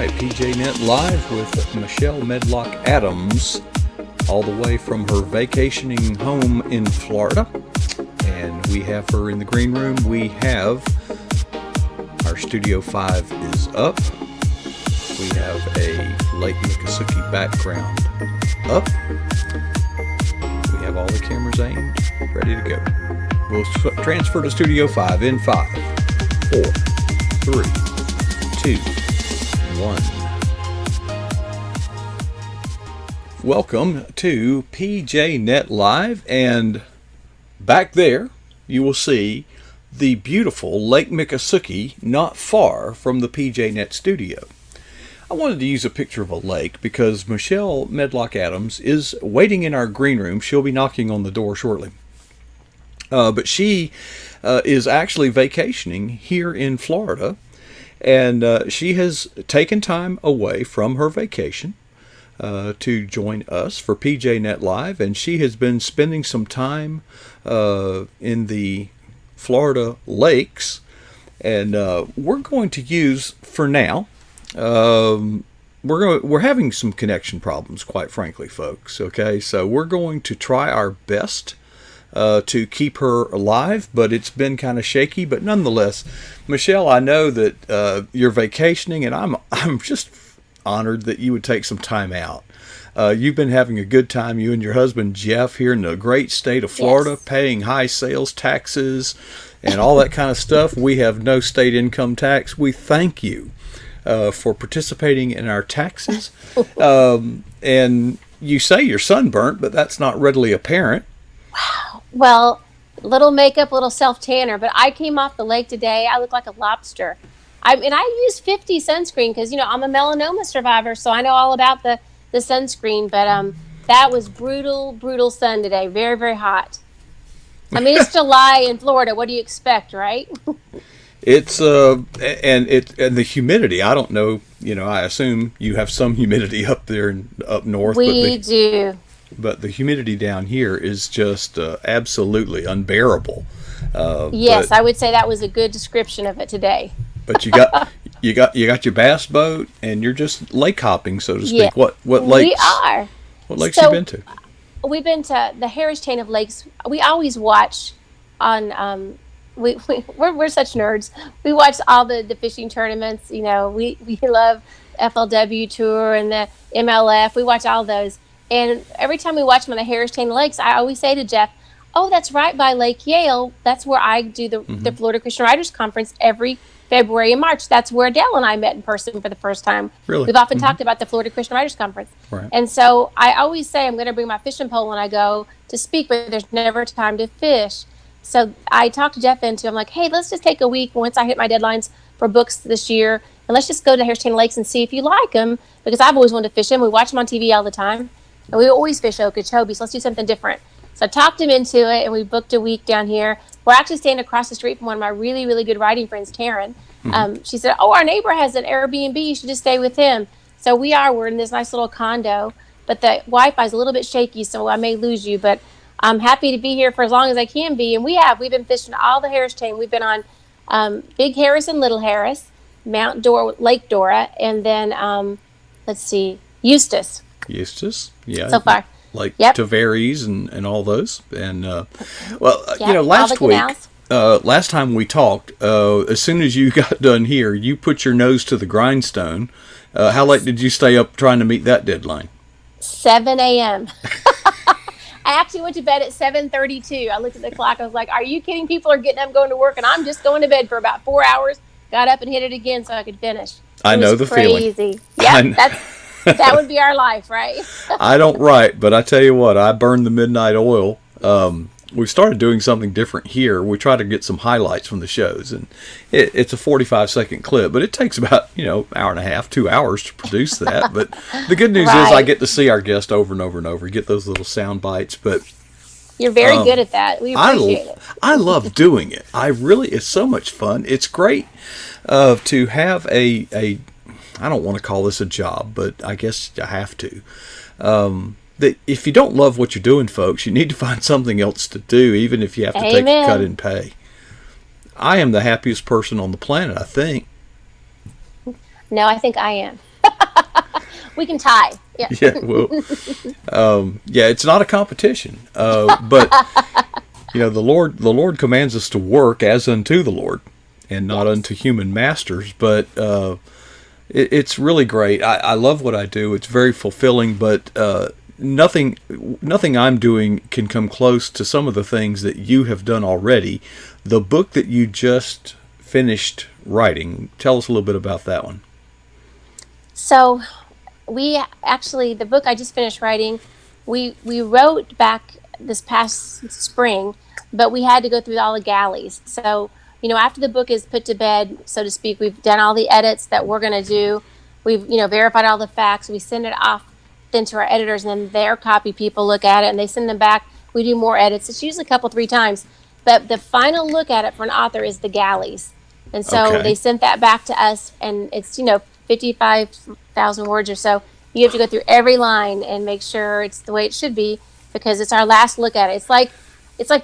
PJNet Live with Michelle Medlock Adams, all the way from her vacationing home in Florida. And we have her in the green room. We have our Studio 5 is up. We have a Lake Miccosukee background up. We have all the cameras aimed, ready to go. We'll transfer to Studio 5 in 5, 4, 3, 2, 1. Welcome to PJNet Live, and back there you will see the beautiful Lake Miccosukee not far from the PJNet studio. I wanted to use a picture of a lake because Michelle Medlock Adams is waiting in our green room. She'll be knocking on the door shortly. But she is actually vacationing here in Florida, and she has taken time away from her vacation to join us for PJNet Live, and she has been spending some time in the Florida lakes, and we're going to use, for now, we're having some connection problems, quite frankly, folks. Okay, so we're going to try our best to keep her alive, but it's been kind of shaky. But nonetheless, Michelle, I know that you're vacationing, and I'm just honored that you would take some time out. You've been having a good time, you and your husband Jeff, here in the great state of Florida, yes, paying high sales taxes and all that kind of stuff. We have no state income tax. We thank you for participating in our taxes. And you say you're sunburnt, but that's not readily apparent. Wow. Well, little makeup, little self-tanner, but I came off the lake today. I look like a lobster. I use 50 sunscreen because, I'm a melanoma survivor, so I know all about the sunscreen. But that was brutal sun today. Very, very hot. I mean, it's July in Florida. What do you expect, right? It's and the humidity. I don't know. I assume you have some humidity up there up north. We do. But the humidity down here is just absolutely unbearable. Yes, I would say that was a good description of it today. But you got your bass boat, and you're just lake hopping, so to speak. Yeah, what lakes? We are. What lakes have you been to? We've been to the Harris chain of lakes. We always watch on. We're such nerds. We watch all the fishing tournaments. We love FLW Tour and the MLF. We watch all those. And every time we watch them on the Harris Chain of Lakes, I always say to Jeff, "Oh, that's right by Lake Yale. That's where I do the Florida Christian Writers Conference every February and March. That's where Adele and I met in person for the first time." Really? We've often talked about the Florida Christian Writers Conference. Right. And so I always say I'm going to bring my fishing pole when I go to speak, but there's never time to fish. So I talked to Jeff I'm like, hey, let's just take a week once I hit my deadlines for books this year, and let's just go to Harris Chain of Lakes and see if you like them, because I've always wanted to fish them. We watch them on TV all the time. And we always fish Okeechobee, so let's do something different. So I talked him into it, and we booked a week down here. We're actually staying across the street from one of my really, really good writing friends, Taryn. She said, our neighbor has an Airbnb. You should just stay with him. So we're in this nice little condo, but the Wi-Fi is a little bit shaky, so I may lose you. But I'm happy to be here for as long as I can be. And we've been fishing all the Harris chain. We've been on Big Harris and Little Harris, Mount Dora, Lake Dora, and then, Eustis. Eustis, yeah. So far. Like Tavares and all those. And, last week, last time we talked, as soon as you got done here, you put your nose to the grindstone. How late did you stay up trying to meet that deadline? 7 a.m. I actually went to bed at 7:32. I looked at the clock. I was like, are you kidding? People are getting up, going to work, and I'm just going to bed for about 4 hours. Got up and hit it again so I could finish. I know the feeling. Crazy. Yeah, that would be our life, right? I don't write, but I tell you what, I burn the midnight oil. We've started doing something different here. We try to get some highlights from the shows, and it's a 45-second clip, but it takes about, hour and a half, 2 hours to produce that. But the good news is I get to see our guest over and over and over, get those little sound bites. But you're very good at that. We appreciate it. I love doing it. It's so much fun. It's great to have a I don't want to call this a job, but I guess I have to. That if you don't love what you're doing, folks, you need to find something else to do, even if you have to take a cut in pay. I am the happiest person on the planet, I think. No, I think I am. We can tie. Yeah. Yeah, well, yeah, it's not a competition, but the Lord commands us to work as unto the Lord, and not Yes. unto human masters. But it's really great. I love what I do. It's very fulfilling, but nothing I'm doing can come close to some of the things that you have done already. The book that you just finished writing, tell us a little bit about that one. So we actually, the book I just finished writing, we wrote back this past spring, but we had to go through all the galleys. So after the book is put to bed, so to speak, we've done all the edits that we're going to do. We've verified all the facts. We send it off then to our editors, and then their copy people look at it and they send them back. We do more edits. It's usually a couple, 3 times, but the final look at it for an author is the galleys. And so Okay. they sent that back to us, and it's 55,000 words or so. You have to go through every line and make sure it's the way it should be, because it's our last look at it. It's like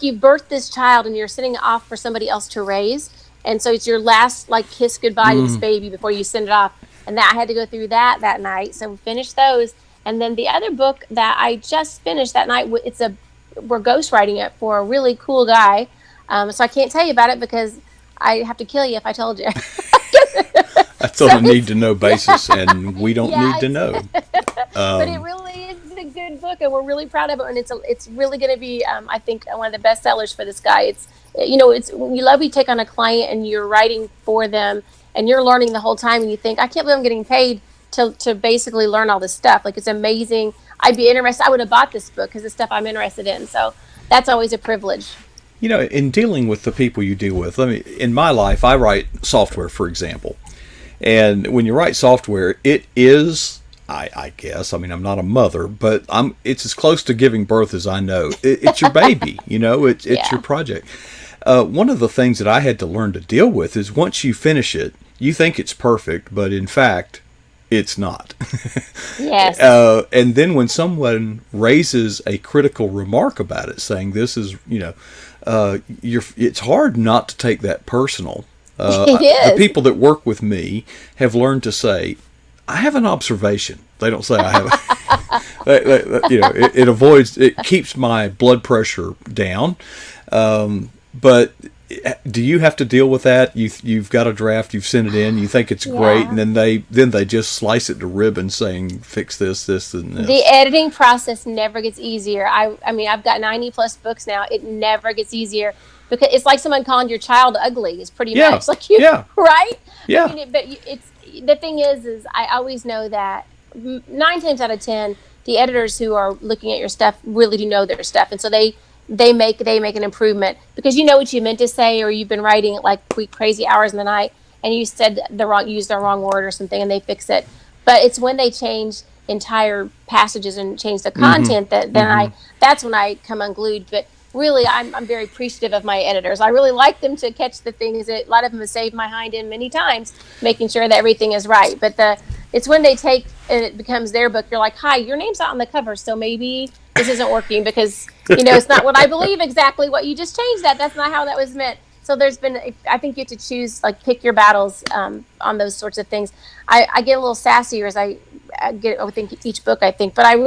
you birthed this child and you're sending it off for somebody else to raise, and so it's your last like kiss goodbye to this baby before you send it off. And that I had to go through that night. So we finished those, and then the other book that I just finished that night, we're ghostwriting it for a really cool guy. So I can't tell you about it because I have to kill you if I told you. That's So on a need it's to know basis, and we don't yeah, need to know. but it really is a good book, and we're really proud of it. And it's really going to be, I think, one of the best sellers for this guy. It's you love, you take on a client and you're writing for them, and you're learning the whole time, and you think, I can't believe I'm getting paid to basically learn all this stuff. Like, it's amazing. I'd be interested. I would have bought this book because it's stuff I'm interested in. So that's always a privilege. In dealing with the people you deal with, in my life, I write software, for example. And when you write software, it is, I guess, I'm not a mother, but it's as close to giving birth as I know. It's your baby, it's Yeah. your project. One of the things that I had to learn to deal with is once you finish it, you think it's perfect, but in fact, it's not. Yes. And then when someone raises a critical remark about it, saying this is, it's hard not to take that personal. It The is. people that work with me have learned to say, I have an observation. They don't say I have. It keeps my blood pressure down. But do you have to deal with that? You've got a draft, you've sent it in, you think it's great, and Yeah. then they just slice it to ribbons, saying fix this, and The this. editing process never gets easier. I mean, I've got 90 plus books now. It never gets easier, because it's like someone calling your child ugly. Is pretty Yeah, much like you, yeah, right? I yeah. mean, it's the thing is I always know that 9 times out of 10, the editors who are looking at your stuff really do know their stuff, and so they make an improvement, because you know what you meant to say, or you've been writing it like crazy hours in the night, and you used the wrong word or something, and they fix it. But it's when they change entire passages and change the Mm-hmm. content that then Mm-hmm. that's when I come unglued. But really, I'm very appreciative of my editors. I really like them to catch the things that a lot of them have saved my hind end many times, making sure that everything is right. But it's when they take and it becomes their book. You're like, hi, your name's not on the cover, so maybe this isn't working, because it's not what I believe exactly. What you just changed that's not how that was meant. So I think you have to choose, like, pick your battles on those sorts of things. I get a little sassier as I get overthink each book, I think, but I'm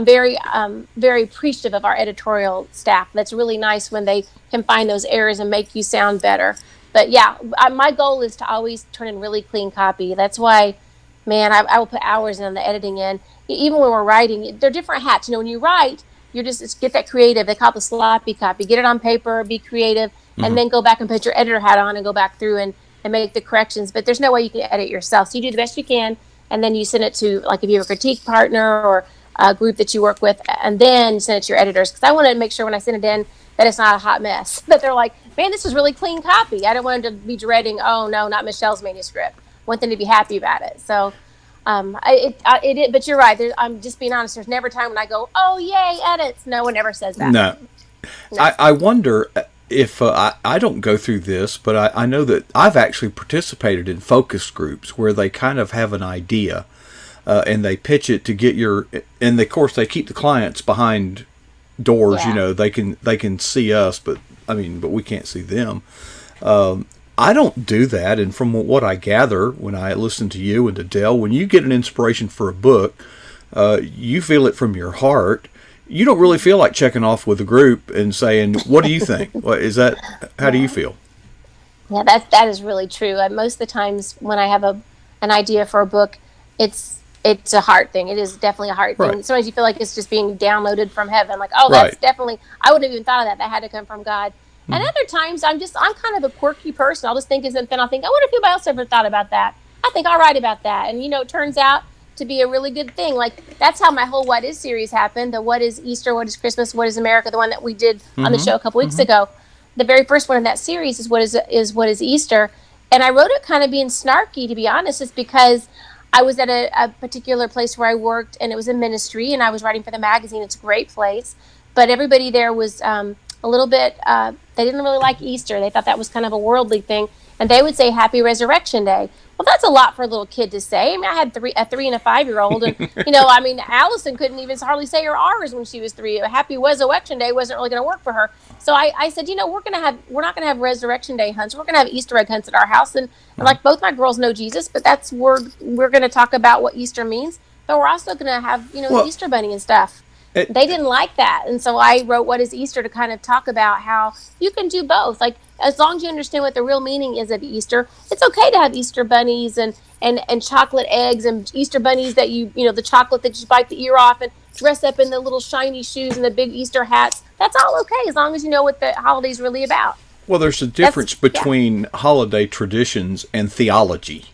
very appreciative of our editorial staff. That's really nice when they can find those errors and make you sound better. But yeah, my goal is to always turn in really clean copy. That's why, man, I will put hours in the editing in. Even when we're writing, they're different hats. When you write, it's get that creative. They call it the sloppy copy. Get it on paper, be creative, and then go back and put your editor hat on and go back through and make the corrections. But there's no way you can edit yourself. So you do the best you can, and then you send it to, like, if you have a critique partner or a group that you work with, and then send it to your editors. Because I want to make sure when I send it in that it's not a hot mess. That they're like, man, this is really clean copy. I don't want them to be dreading, oh no, not Michelle's manuscript. I want them to be happy about it. So but you're right. I'm just being honest. There's never a time when I go, oh yay, edits. No one ever says that. No, No. I wonder if I don't go through this, but I know that I've actually participated in focus groups where they kind of have an idea, and they pitch it to get and of course they keep the clients behind doors. Yeah. They can see us, but we can't see them. I don't do that. And from what I gather when I listen to you and to Dell, when you get an inspiration for a book, you feel it from your heart. You don't really feel like checking off with the group and saying, "What do you think?" What is that? How do you feel? Yeah, that is really true. Most of the times when I have an idea for a book, it's a heart thing. It is definitely a heart thing. Right. Sometimes you feel like it's just being downloaded from heaven. Like, oh, Right. that's definitely. I wouldn't have even thought of that. That had to come from God. And other times I'm kind of a quirky person. I'll just think of something. I'll think, I wonder if anybody else ever thought about that. I think I'll write about that. And it turns out to be a really good thing. Like, that's how my whole What Is series happened. The What Is Easter, What Is Christmas, What Is America, the one that we did on the show a couple weeks ago. The very first one in that series is What Is Easter. And I wrote it kind of being snarky, to be honest, just because I was at a particular place where I worked, and it was a ministry, and I was writing for the magazine. It's a great place. But everybody there was a little bit, they didn't really like Easter. They thought that was kind of a worldly thing. And they would say Happy Resurrection Day. Well, that's a lot for a little kid to say. I mean, I had a 3 and a 5-year-old, and Allison couldn't even hardly say her R's when she was 3. Happy Resurrection Day wasn't really going to work for her. So I said, we're not gonna have Resurrection Day hunts. We're gonna have Easter egg hunts at our house, and like both my girls know Jesus, but that's we're gonna talk about what Easter means. But we're also gonna have the Easter bunny and stuff. They didn't like that, and so I wrote What Is Easter to kind of talk about how you can do both. Like, as long as you understand what the real meaning is of Easter, it's okay to have Easter bunnies and chocolate eggs and Easter bunnies that the chocolate that you bite the ear off and dress up in the little shiny shoes and the big Easter hats. That's all okay as long as you know what the holiday's really about. Well, there's a difference between holiday traditions and theology.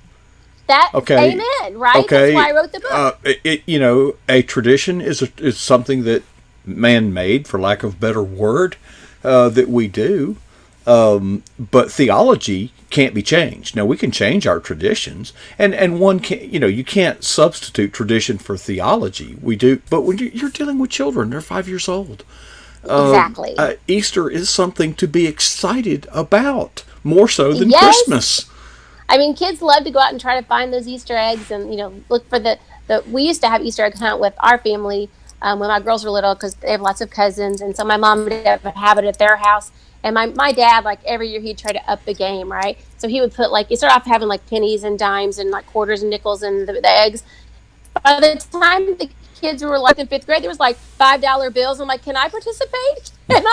Amen, right? Okay. That's why I wrote the book. A tradition is something that man made, for lack of a better word, that we do. But theology can't be changed. Now, we can change our traditions, and one can, you can't substitute tradition for theology. We do, but when you're dealing with children, they're 5 years old. Exactly. Easter is something to be excited about, more so than Christmas. I mean, kids love to go out and try to find those Easter eggs and, look for we used to have Easter egg hunt with our family when my girls were little, because they have lots of cousins. And so my mom would have a habit at their house. And my dad, like, every year he'd try to up the game, right? So he would put, like, he started off having, like, pennies and dimes and, like, quarters and nickels and the eggs. By the time the kids were, like, in 5th grade, there was, like, $5 bills. I'm like, can I participate? Can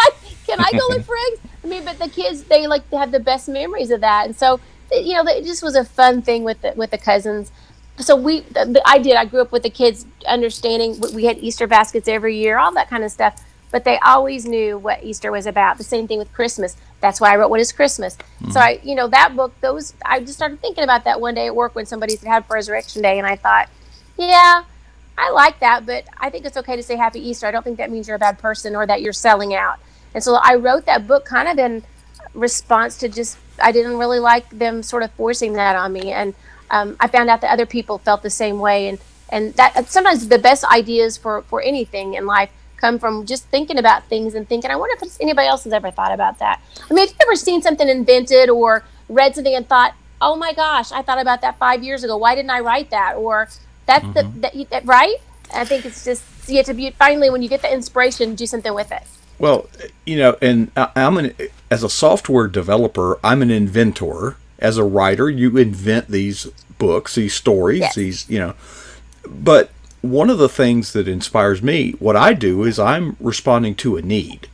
I go look for eggs? I mean, but the kids, they have the best memories of that. And so, it just was a fun thing with the cousins. So I grew up with the kids understanding. We had Easter baskets every year, all that kind of stuff. But they always knew what Easter was about. The same thing with Christmas. That's why I wrote What Is Christmas. So that book, I just started thinking about that one day at work when somebody said Happy Resurrection Day, and I thought, yeah, I like that, but I think it's okay to say Happy Easter. I don't think that means you're a bad person or that you're selling out. And so I wrote that book kind of in response to just, I didn't really like them sort of forcing that on me. And I found out that other people felt the same way. And that sometimes the best ideas for anything in life come from just thinking about things and thinking, I wonder if anybody else has ever thought about that. I mean, have you ever seen something invented or read something and thought, oh my gosh, I thought about that 5 years ago. Why didn't I write that? Or that's right? I think it's just, you have to be, finally, when you get the inspiration, do something with it. Well, and as a software developer, I'm an inventor. As a writer, you invent these books, these stories, Yes. But one of the things that inspires me, what I do is I'm responding to a need.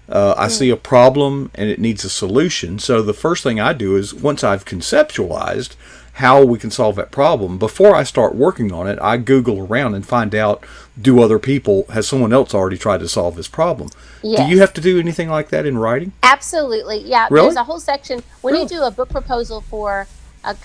I see a problem and it needs a solution. So the first thing I do is, once I've conceptualized how we can solve that problem, before I start working on it, I Google around and find out, has someone else already tried to solve this problem? Yes. Do you have to do anything like that in writing? Absolutely. Yeah. Really? There's a whole section when you do a book proposal for a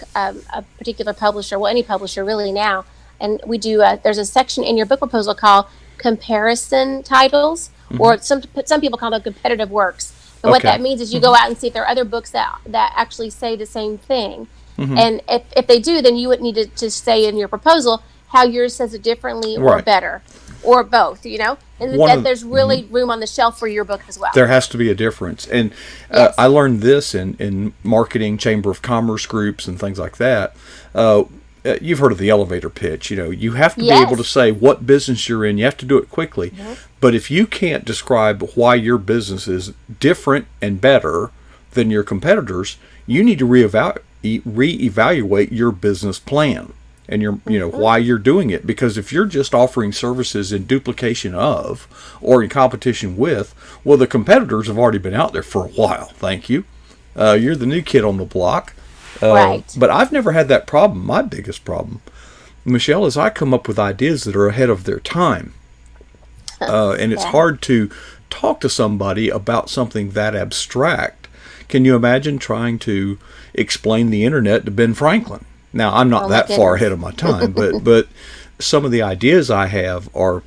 particular publisher, well, any publisher really now. And we do, there's a section in your book proposal called comparison titles, or some people call it competitive works. But what that means is you go out and see if there are other books that actually say the same thing. And if they do, then you would need to say in your proposal how yours says it differently or better, or both, and that there's really room on the shelf for your book as well. There has to be a difference. And I learned this in marketing, Chamber of Commerce groups and things like that. You've heard of the elevator pitch. You have to be able to say what business you're in. You have to do it quickly. But if you can't describe why your business is different and better than your competitors, you need to reevaluate your business plan and your, why you're doing it. Because if you're just offering services in duplication of or in competition with, well, the competitors have already been out there for a while. Thank you. You're the new kid on the block. Right. But I've never had that problem. My biggest problem, Michelle, is I come up with ideas that are ahead of their time. And it's hard to talk to somebody about something that abstract. Can you imagine trying to explain the internet to Ben Franklin? Now, I'm not that far ahead of my time, but some of the ideas I have are,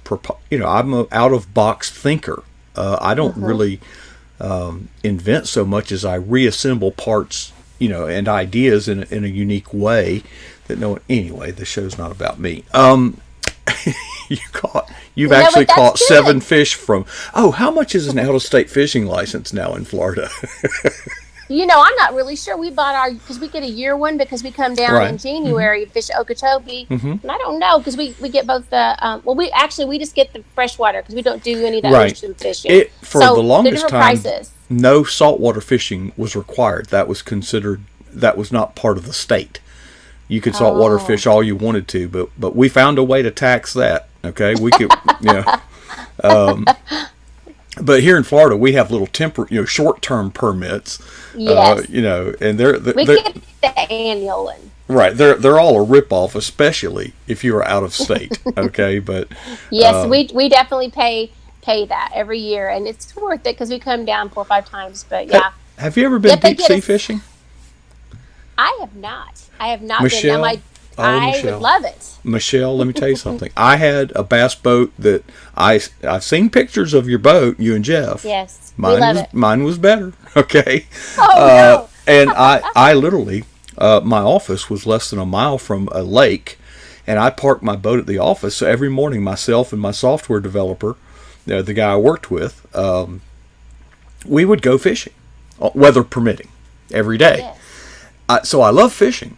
I'm an out-of-box thinker. I don't really invent so much as I reassemble parts, and ideas in a unique way that no one. Anyway, the show's not about me. You've actually caught 7 fish from. Oh, how much is an out-of-state fishing license now in Florida? I'm not really sure. We bought because we get a year one because we come down in January, fish Okeechobee. And I don't know because we get both the, we just get the freshwater because we don't do any of that ocean fishing. For the longest time, no saltwater fishing was required. That was not part of the state. You could saltwater fish all you wanted to, but we found a way to tax that. Okay, we could, but here in Florida, we have little short-term permits. Yes. And we get the annual one. Right, they're all a ripoff, especially if you are out of state. Okay, but yes, we definitely pay that every year, and it's worth it because we come down 4 or 5 times. But yeah, have you ever been deep sea fishing? I have not. Michelle, been. I would love it. Michelle, let me tell you something. I had a bass boat that I've seen pictures of your boat, you and Jeff. Yes, mine was better. Okay. Oh no. And I literally, my office was less than a mile from a lake, and I parked my boat at the office. So every morning, myself and my software developer, the guy I worked with, we would go fishing, weather permitting, every day. Yes. So I love fishing.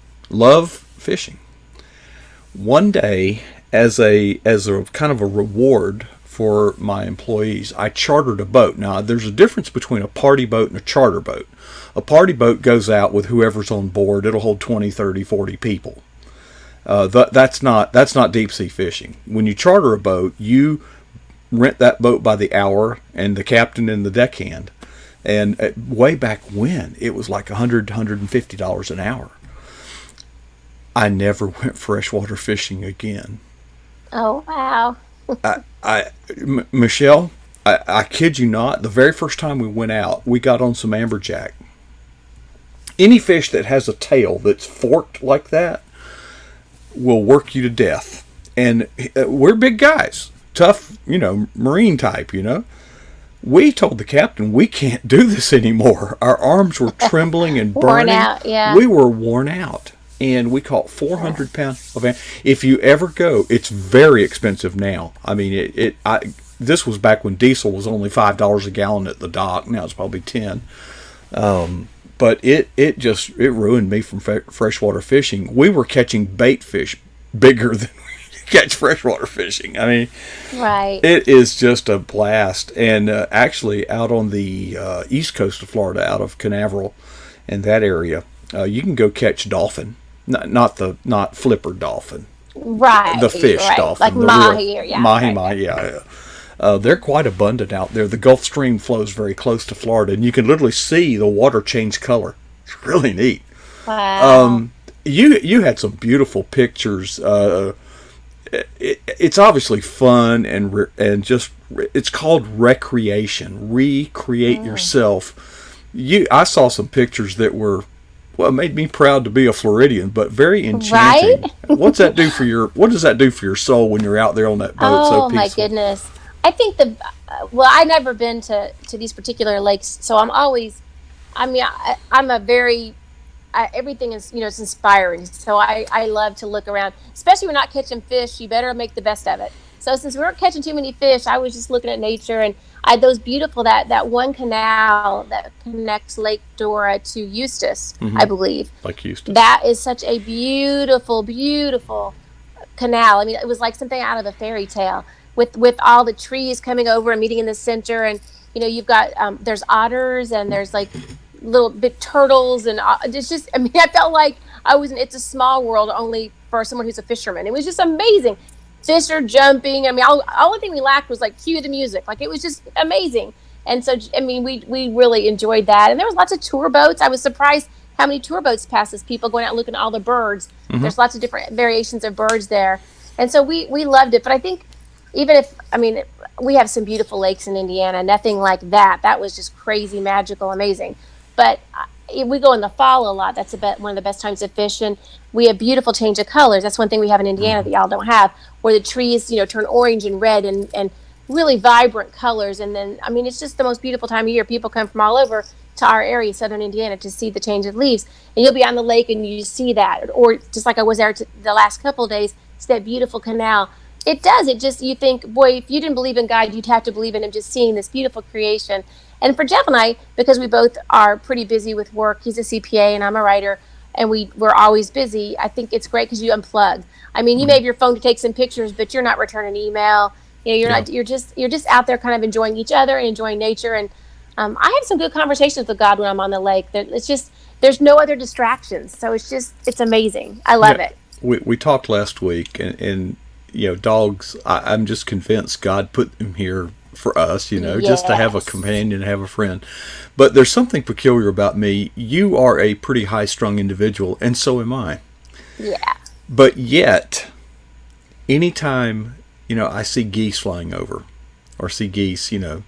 One day, as a kind of a reward for my employees, I chartered a boat. Now, there's a difference between a party boat and a charter boat. A party boat goes out with whoever's on board. It'll hold 20, 30, 40 people. That's not deep sea fishing. When you charter a boat, you rent that boat by the hour, and the captain and the deckhand. And way back when, it was like $100 to $150 an hour. I never went freshwater fishing again. Oh, wow. Michelle, I kid you not, the very first time we went out, we got on some amberjack. Any fish that has a tail that's forked like that will work you to death. And we're big guys, tough, marine type, We told the captain we can't do this anymore. Our arms were trembling and burning. Worn out, yeah. We were worn out. And we caught 400 pounds of If you ever go, it's very expensive now. I mean, this was back when diesel was only $5 a gallon at the dock. Now it's probably 10. But it ruined me from freshwater fishing. We were catching bait fish bigger than we catch freshwater fishing. I mean, right. It is just a blast. And actually, out on the east coast of Florida, out of Canaveral and that area, you can go catch dolphin. Not flipper dolphin. Right. The fish dolphin. Like mahi, Mahi, yeah. They're quite abundant out there. The Gulf Stream flows very close to Florida, and you can literally see the water change color. It's really neat. Wow. You had some beautiful pictures. It's obviously fun and just it's called recreation. Recreate yourself. I saw some pictures that were. Well, it made me proud to be a Floridian, but very enchanting. Right? What does that do for your soul when you're out there on that boat? So peaceful? My goodness! I think I've never been to these particular lakes, so I'm a very everything is it's inspiring. So I love to look around, especially when we're not catching fish. You better make the best of it. So since we weren't catching too many fish, I was just looking at nature, and I had those beautiful that one canal that connects Lake Dora to Eustis, I believe. Like Eustis. That is such a beautiful, beautiful canal. I mean, it was like something out of a fairy tale with all the trees coming over and meeting in the center, and you've got there's otters and there's like little big turtles, and it's just, I mean, I felt like I was in It's a Small World, only for someone who's a fisherman. It was just amazing. Fish are jumping. I mean, only thing we lacked was like cue the music. Like, it was just amazing. And so, I mean, we really enjoyed that. And there was lots of tour boats. I was surprised how many tour boats passed us, people going out looking at all the birds. Mm-hmm. There's lots of different variations of birds there. And so we loved it. But I think, even if, I mean, we have some beautiful lakes in Indiana, nothing like that. That was just crazy, magical, amazing. But we go in the fall a lot. That's one of the best times to fish. And we have beautiful change of colors. That's one thing we have in Indiana that y'all don't have, where the trees, turn orange and red, and really vibrant colors. And then, I mean, it's just the most beautiful time of year. People come from all over to our area, southern Indiana, to see the change of leaves. And you'll be on the lake and you see that. Or just like I was there the last couple of days, it's that beautiful canal. It does. It just, you think, boy, if you didn't believe in God, you'd have to believe in him, just seeing this beautiful creation. And for Jeff and I, because we both are pretty busy with work, he's a CPA and I'm a writer, and we're always busy, I think it's great because you unplug. I mean, you may have your phone to take some pictures, but you're not returning email. You're just out there kind of enjoying each other and enjoying nature. And I have some good conversations with God when I'm on the lake. It's just, there's no other distractions. So it's amazing. I love it. We talked last week, and dogs, I'm just convinced God put them here for us, just to have a companion, have a friend. But there's something peculiar about me. You are a pretty high-strung individual, and so am I. Yeah. But yet, anytime, I see geese flying over, or see geese, it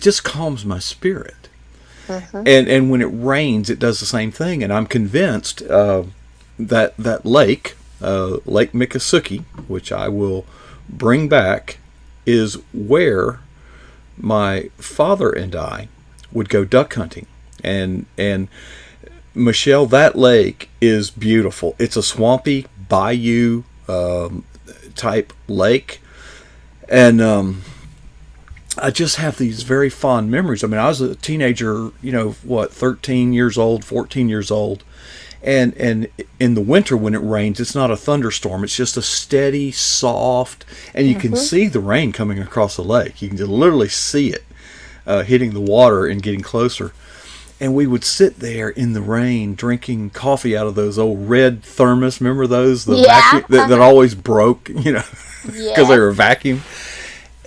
just calms my spirit. Mm-hmm. And when it rains, it does the same thing. And I'm convinced that lake, Lake Miccosukee, which I will bring back, is where my father and I would go duck hunting. And Michelle, that lake is beautiful. It's a swampy bayou type lake, and I just have these very fond memories. I mean, I was a teenager, 13 years old, 14 years old. And in the winter when it rains, it's not a thunderstorm. It's just a steady, soft, and you can see the rain coming across the lake. You can literally see it hitting the water and getting closer. And we would sit there in the rain drinking coffee out of those old red thermos. Remember those? Vacuum that always broke, because they were vacuum.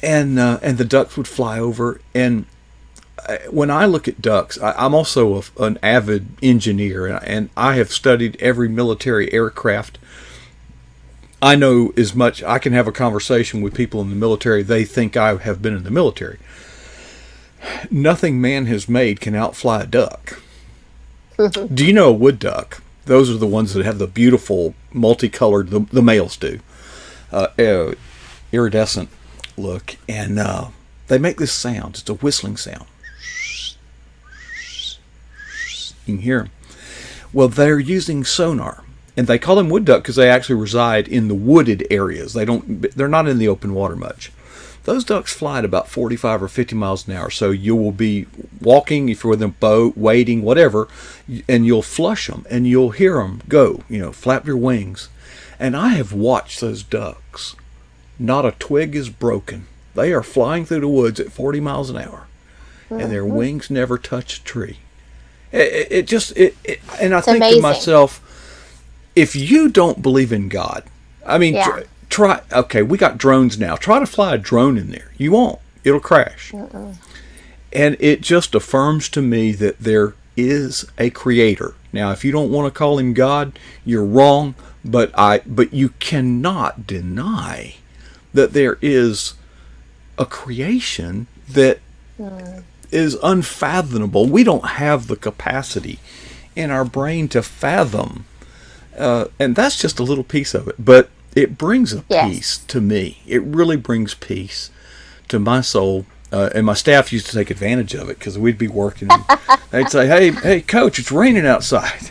And the ducks would fly over. And when I look at ducks, I'm also an avid engineer, and I have studied every military aircraft. I know as much. I can have a conversation with people in the military. They think I have been in the military. Nothing man has made can outfly a duck. Do you know a wood duck? Those are the ones that have the beautiful multicolored, the males do, iridescent look. And they make this sound. It's a whistling sound. You can hear them. Well, they're using sonar, and they call them wood duck because they actually reside in the wooded areas. They're not in the open water much. Those ducks fly at about 45 or 50 miles an hour. So you will be walking, if you're with a boat, wading, whatever, and you'll flush them, and you'll hear them go, flap your wings. And I have watched those ducks. Not a twig is broken. They are flying through the woods at 40 miles an hour, and their wings never touch a tree. And I think amazing. To myself, if you don't believe in God, I mean, try. Okay, we got drones now. Try to fly a drone in there. You won't. It'll crash. And it just affirms to me that there is a creator. Now, if you don't want to call him God, you're wrong. But you cannot deny that there is a creation that is unfathomable. We don't have the capacity in our brain to fathom, and that's just a little piece of it. But it brings a peace to me. It really brings peace to my soul. And my staff used to take advantage of it because we'd be working, and they'd say, "Hey, coach, it's raining outside."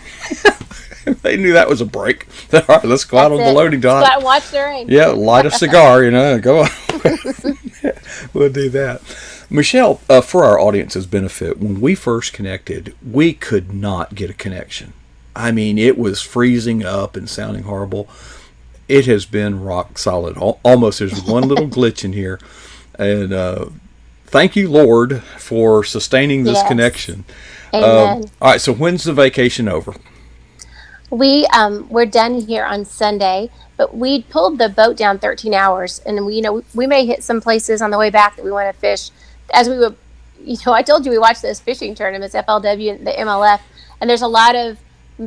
They knew that was a break. All right, let's go out on the loading dock. Go out and watch the rain. Yeah, light a cigar, go on. We'll do that. Michelle, for our audience's benefit, when we first connected, we could not get a connection. I mean, it was freezing up and sounding horrible. It has been rock solid. Almost, there's one little glitch in here. And thank you, Lord, for sustaining this Yes. connection. Amen. All right, so when's the vacation over? We're done here on Sunday, but we pulled the boat down 13 hours, and we may hit some places on the way back that we want to fish. As we were, I told you we watched those fishing tournaments, FLW and the MLF, and there's a lot of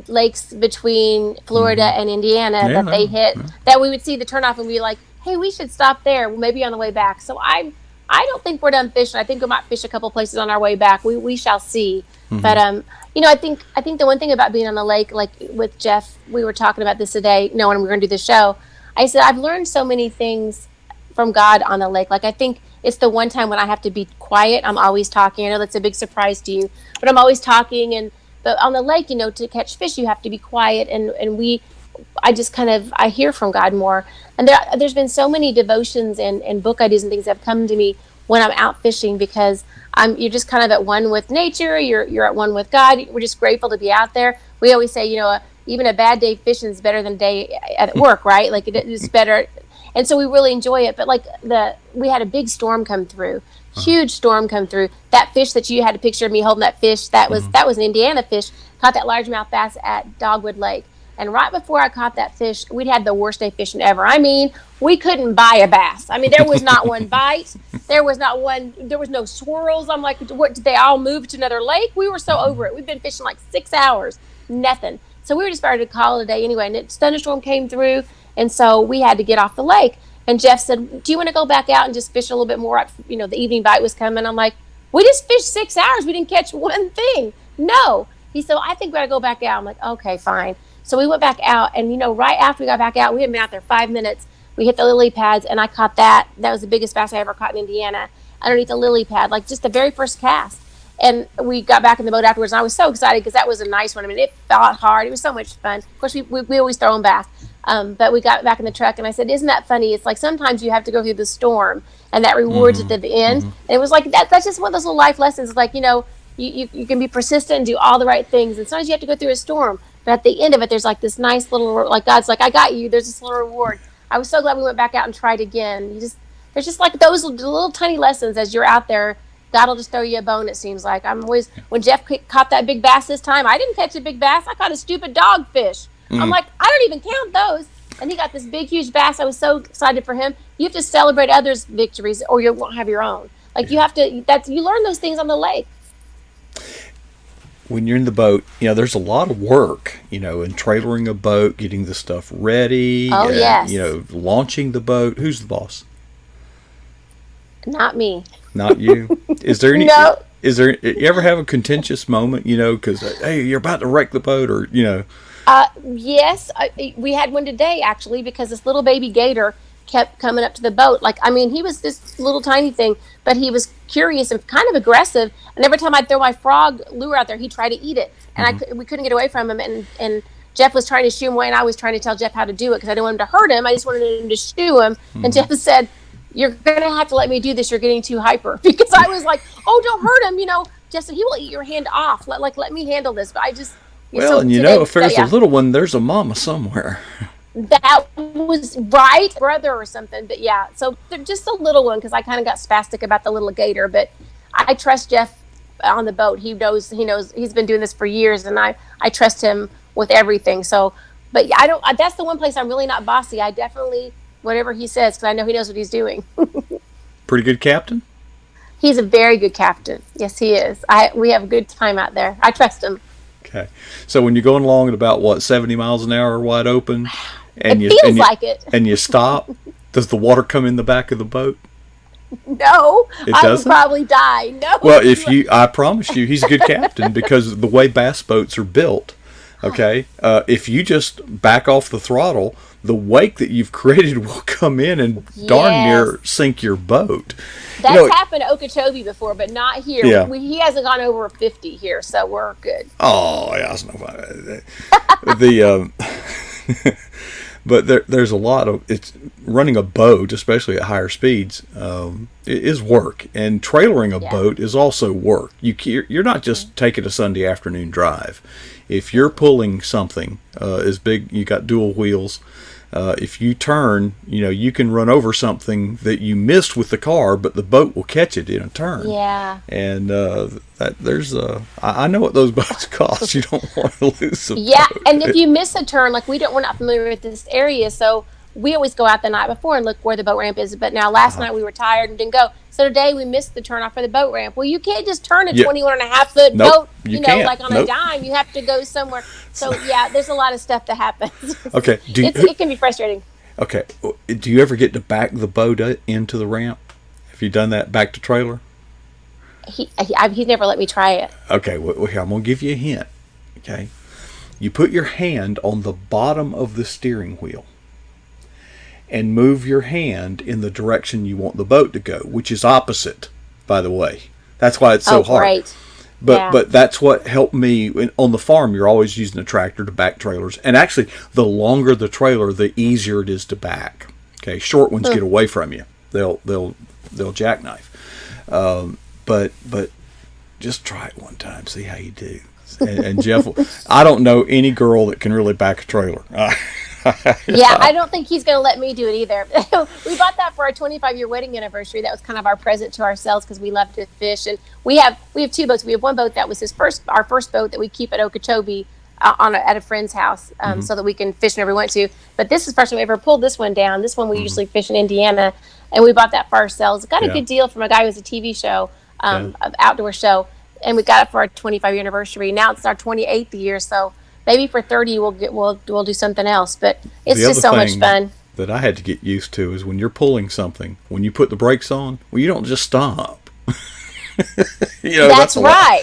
lakes between Florida and Indiana Yeah, that they hit yeah. that we would see the turnoff and be like, hey, we should stop there. Well, maybe on the way back. So I don't think we're done fishing. I think we might fish a couple places on our way back. We shall see. But I think the one thing about being on the lake, like with Jeff, we were talking about this today, when we were going to do the show. I said I've learned so many things from God on the lake. Like I think it's the one time when I have to be quiet. I'm always talking. I know that's a big surprise to you, but I'm always talking. But on the lake, to catch fish, you have to be quiet. I just I hear from God more. And there's been so many devotions and book ideas and things that have come to me when I'm out fishing, because you're just kind of at one with nature. You're at one with God. We're just grateful to be out there. We always say, even a bad day fishing is better than a day at work, right? Like it's better. And so we really enjoy it. But we had a big storm come through, huge storm come through. That fish that you had a picture of me holding, that fish, that was an Indiana fish, caught that largemouth bass at Dogwood Lake. And right before I caught that fish, we'd had the worst day fishing ever. I mean, we couldn't buy a bass. I mean, there was not one bite. There was no swirls. I'm like, what, did they all move to another lake? We were so over it. We've been fishing like 6 hours, nothing. So we were just ready to call it a day anyway. And a thunderstorm came through. And so we had to get off the lake. And Jeff said, do you want to go back out and just fish a little bit more? The evening bite was coming. I'm like, we just fished 6 hours. We didn't catch one thing. No. He said, I think we got to go back out. I'm like, okay, fine. So we went back out, and right after we got back out, we had been out there 5 minutes. We hit the lily pads, and I caught that. That was the biggest bass I ever caught in Indiana, underneath the lily pad, like just the very first cast. And we got back in the boat afterwards, and I was so excited because that was a nice one. I mean, it fought hard. It was so much fun. Of course, we always throw them bass. But we got back in the truck, and I said, isn't that funny? It's like sometimes you have to go through the storm, and that rewards at the end. And it was like that's just one of those little life lessons. Like, you can be persistent and do all the right things, and sometimes you have to go through a storm. But at the end of it, there's like this nice little, like God's like, I got you. There's this little reward. I was so glad we went back out and tried again. There's just like those little tiny lessons as you're out there. God will just throw you a bone, it seems like. When Jeff caught that big bass this time, I didn't catch a big bass. I caught a stupid dogfish. I'm like, I don't even count those. And he got this big, huge bass. I was so excited for him. You have to celebrate others' victories or you won't have your own. Like you learn those things on the lake. When you're in the boat, there's a lot of work, in trailering a boat, getting the stuff ready. Oh, yes. Launching the boat. Who's the boss? Not me. Not you? Is there any? No. You ever have a contentious moment, because, hey, you're about to wreck the boat or, Yes. We had one today, actually, because this little baby gator kept coming up to the boat. Like, I mean, he was this little tiny thing, but he was curious and kind of aggressive. And every time I'd throw my frog lure out there, he'd try to eat it. And we couldn't get away from him. And Jeff was trying to shoo him away, and I was trying to tell Jeff how to do it because I didn't want him to hurt him. I just wanted him to shoo him. And Jeff said, you're going to have to let me do this. You're getting too hyper. Because I was like, oh, don't hurt him. Jeff said, he will eat your hand off. Let me handle this. But I just... Well, and if there's a little one, there's a mama somewhere. That was right, brother or something. But yeah, so they're just a little one because I kind of got spastic about the little gator. But I trust Jeff on the boat. He knows he's been doing this for years, and I trust him with everything. So, but I don't. That's the one place I'm really not bossy. I definitely whatever he says because I know he knows what he's doing. Pretty good captain. He's a very good captain. Yes, he is. We have a good time out there. I trust him. Okay, so when you're going along at about 70 miles an hour wide open, and it feels like it, and you stop, does the water come in the back of the boat? No, it I doesn't? would probably die. No. Well, I promise you, he's a good captain because of the way bass boats are built. Okay, if you just back off the throttle, the wake that you've created will come in and darn near sink your boat. That's happened to Okeechobee before, but not here. Yeah. He hasn't gone over 50 here, so we're good. Oh, yeah, that's no fun. But there's a lot of running a boat, especially at higher speeds, is work, and trailering a boat is also work. You're not just taking a Sunday afternoon drive. If you're pulling something as big, you got dual wheels. if you turn, you can run over something that you missed with the car, but the boat will catch it in a turn. Yeah. And I know what those boats cost. You don't want to lose a Yeah, boat. and if you miss a turn, like we're not familiar with this area, so we always go out the night before and look where the boat ramp is. But now last night we were tired and didn't go. So today we missed the turn off for the boat ramp. Well, you can't just turn a 21.5-foot Nope, boat, you can't. like on a dime. You have to go somewhere. So yeah, there's a lot of stuff that happens. Okay. It can be frustrating. Okay. Do you ever get to back the boat into the ramp? Have you done that, back to trailer? He's never let me try it. Okay. Well, here, I'm going to give you a hint. Okay. You put your hand on the bottom of the steering wheel and move your hand in the direction you want the boat to go, which is opposite, by the way. That's why it's so hard. Great. But that's what helped me. On the farm, you're always using a tractor to back trailers. And actually, the longer the trailer, the easier it is to back. Okay, short ones get away from you. They'll jackknife. But just try it one time. See how you do. And Jeff, I don't know any girl that can really back a trailer. Yeah, I don't think he's going to let me do it either. We bought that for our 25-year wedding anniversary. That was kind of our present to ourselves because we love to fish. And we have two boats. We have one boat that was our first boat that we keep at Okeechobee at a friend's house so that we can fish whenever we want to. But this is the first time we ever pulled this one down. This one we usually fish in Indiana. And we bought that for ourselves. Got a good deal from a guy who has a TV show, an outdoor show. And we got it for our 25-year anniversary. Now it's our 28th year, so maybe for 30 we'll do something else. But it's just so much fun. That I had to get used to is when you're pulling something, when you put the brakes on, well, you don't just stop. That's right.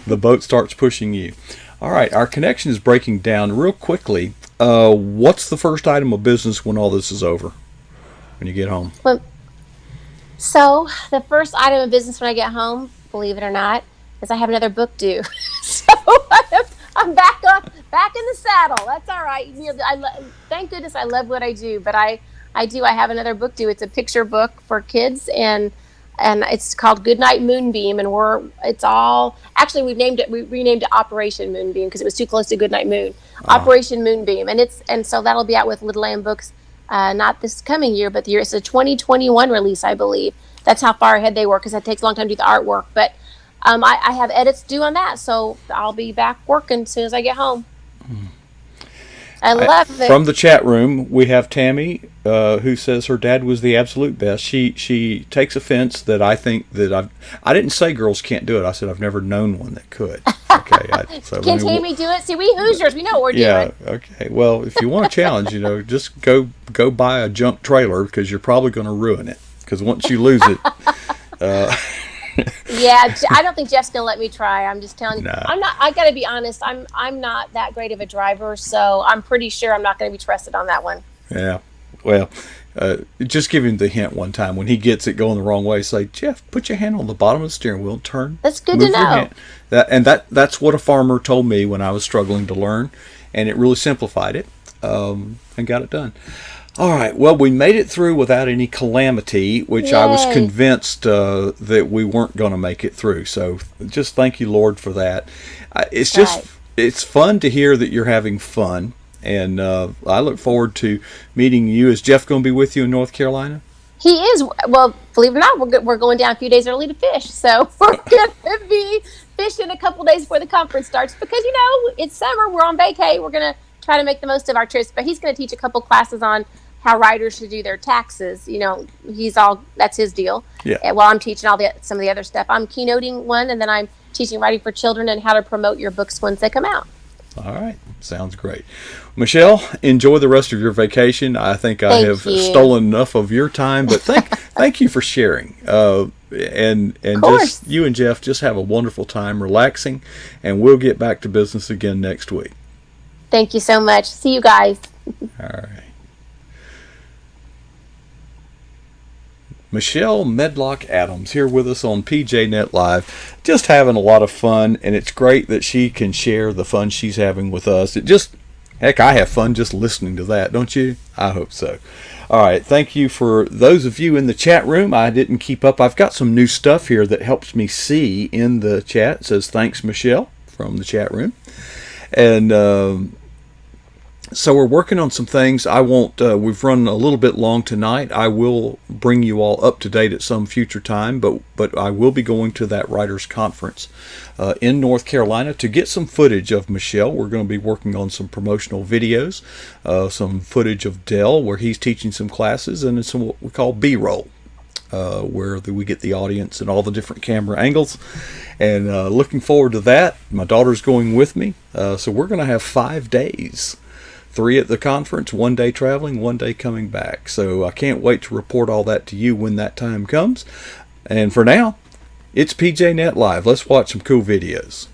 The boat starts pushing you. All right, our connection is breaking down real quickly. What's the first item of business when all this is over? When you get home? So the first item of business when I get home, believe it or not, is I have another book due. So I'm back in the saddle. That's all right. Thank goodness I love what I do, but I have another book due. It's a picture book for kids, and it's called Goodnight Moonbeam, and we renamed it Operation Moonbeam because it was too close to Goodnight Moon. Operation Moonbeam, and so that'll be out with Little Lamb Books, not this coming year, but the year. It's a 2021 release, I believe. That's how far ahead they were because it takes a long time to do the artwork. But I have edits due on that, so I'll be back working as soon as I get home. I love it. From the chat room, we have Tammy, who says her dad was the absolute best. She takes offense that I think that I didn't say girls can't do it. I said I've never known one that could. Okay. Can Tammy do it? See, we Hoosiers, we know what we're doing. Yeah. Okay. Well, if you want a challenge, just go buy a junk trailer because you're probably going to ruin it. Because once you lose it, yeah, I don't think Jeff's gonna let me try. I'm just telling you. Nah. I'm not. I gotta be honest. I'm not that great of a driver, so I'm pretty sure I'm not gonna be trusted on that one. Yeah. Well, just give him the hint one time when he gets it going the wrong way. Say, Jeff, put your hand on the bottom of the steering wheel, turn. That's good to know. That's what a farmer told me when I was struggling to learn, and it really simplified it and got it done. All right. Well, we made it through without any calamity, which Yay. I was convinced that we weren't going to make it through. So just thank you, Lord, for that. It's fun to hear that you're having fun. And I look forward to meeting you. Is Jeff going to be with you in North Carolina? He is. Well, believe it or not, we're going down a few days early to fish. So we're going to be fishing a couple days before the conference starts because, it's summer. We're on vacay. We're going to try to make the most of our trips. But he's going to teach a couple classes on how writers should do their taxes. That's his deal. Yeah. While I'm teaching some of the other stuff. I'm keynoting one, and then I'm teaching writing for children and how to promote your books once they come out. All right. Sounds great. Michelle, enjoy the rest of your vacation. I think I have stolen enough of your time, but thank you for sharing. And just you and Jeff just have a wonderful time relaxing, and we'll get back to business again next week. Thank you so much. See you guys. All right. Michelle Medlock Adams here with us on PJ Net Live, just having a lot of fun, and it's great that she can share the fun she's having with us. Heck, I have fun just listening to that, don't you? I hope so. All right, thank you for those of you in the chat room. I didn't keep up. I've got some new stuff here that helps me see in the chat. It says, thanks, Michelle, from the chat room. And So we're working on some things. I won't. We've run a little bit long tonight. I will bring you all up to date at some future time. But I will be going to that writers conference in North Carolina to get some footage of Michelle. We're going to be working on some promotional videos, some footage of Dell where he's teaching some classes, and some what we call B-roll. Where we get the audience and all the different camera angles, and looking forward to that. My daughter's going with me, so we're going to have 5 days. 3 at the conference, 1 day traveling, 1 day coming back. So I can't wait to report all that to you when that time comes. And for now, it's PJ Net Live. Let's watch some cool videos.